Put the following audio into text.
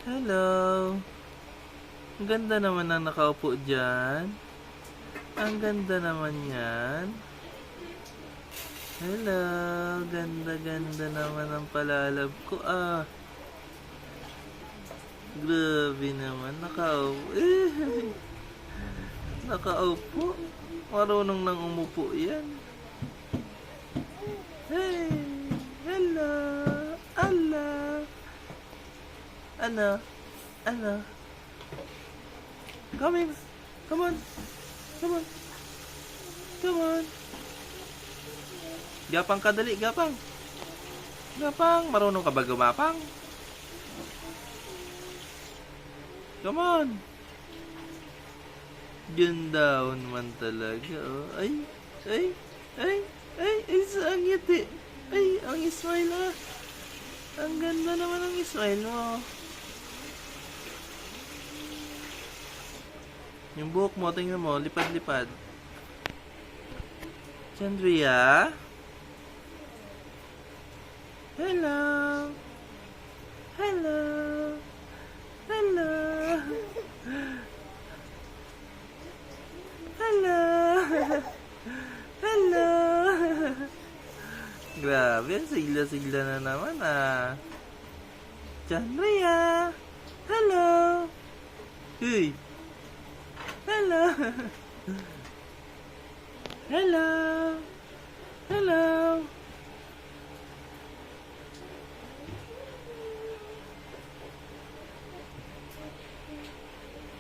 Hello. Ang ganda naman ang nakaupo dyan. Ang ganda naman yan. Hello. Ganda-ganda naman ang palalab ko Grabe naman. Nakaupo. Marunong nang umupo yan. Hey. Hello. Ala. Ano? Come in. Come on. Gapang ka dali, gapang. Marunong ka ba gumapang? Come on. Ganda naman talaga. Ay, ang ngiti. Ay, ang smile Ang ganda naman ang smile mo. Yung buhok mo, tingnan mo, lipad-lipad. Chandria? Hello? Grabe, sigla-sigla na naman Chandria? Hello? Hey! Hello?